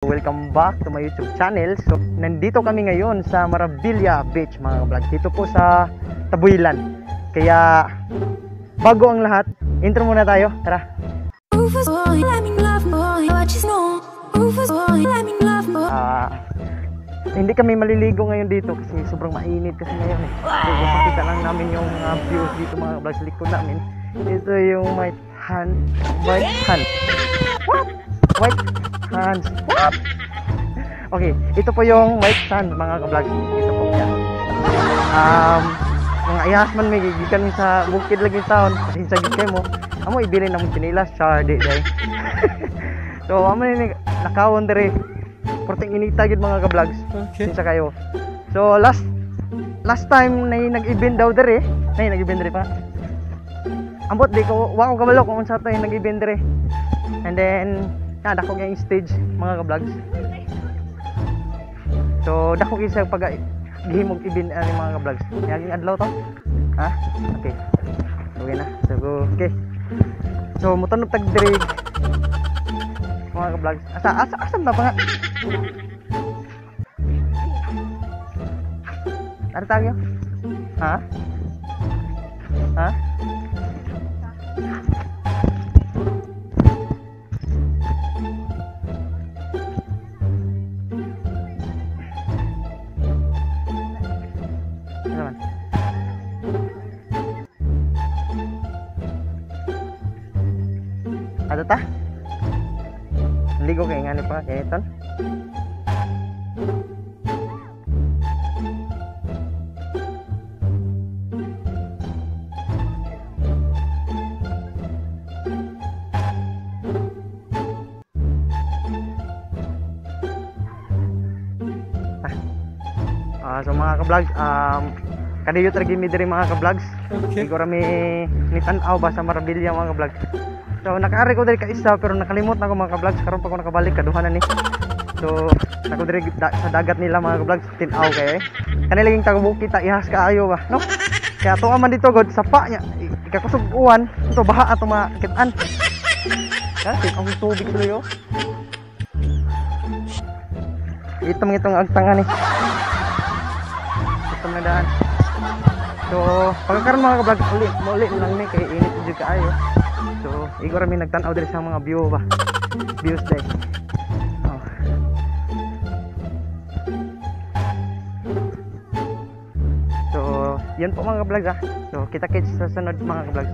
Welcome back to my YouTube channel. So, nandito kami ngayon sa Maravilla Beach mga vlog. Dito po sa Tabuilan. Kaya, bago ang lahat, intro muna tayo. Tara! Hindi kami maliligo ngayon dito kasi sobrang mainit kasi ngayon eh. So, makita lang namin yung views dito mga vlog sa likod namin. Ito yung White Hands. What? White Hands. What? Okay, ito po yung White Sands mga ka-vlog. Ito po yan. Mga ayas man may gigikan sa bukid lagi taon. Kasi sa gikay mo, amo ibili na mong chinilas, chardi day. So, amo ni nakawon dere. Porting inita gid mga ka-vlogs. Okay. Sinsa kayo. So, last time na nag-event daw dere. Nag-event dere pa. Ambot di ko wa ko kabalo kung unsa to yung nag-event dere. And then dako yung stage mga ka-vlogs. So dako gyud sa pag gihimog event ani mga ka-vlogs. Yaging adlaw to. Ha? Okay. Okay na. So okay. So mutanong tag diri mga ka-vlogs. Asa na pa nga? Ano tayo? Ha? Ha? Ano ta? Ligo kay ngani pa kay ton. So mga ka-vlogs, kadayo tragi mi diri mga ka-vlogs. Okay. Siguro mi tan-aw ba sa Maravilla mga ka-vlogs. So nakaari ko diri ka isa pero nakalimot na ko mga ka-vlogs karon pa ko nakabalik kaduhanan ni. So nako diri sa dagat nila mga ka-vlogs tin-aw kay. Kanilaging taga-bukid ta ihas kaayo ba, no? Kaya tuwa man dito god sapa nya ikakusog uwan, ito baha ato makitaan. Kasi ang tubig tuloy oh. Ito mga itong agtangan ni. Daan. So, pagkakaroon mga ka-vlog ulit lang ni kay init jud kaayo. So, igor mi nagtan-aw diri sa mga view ba. Views day. Oh. So, yan po mga ka-vlog ha. So, kita-kits sa sunod mga ka-vlog.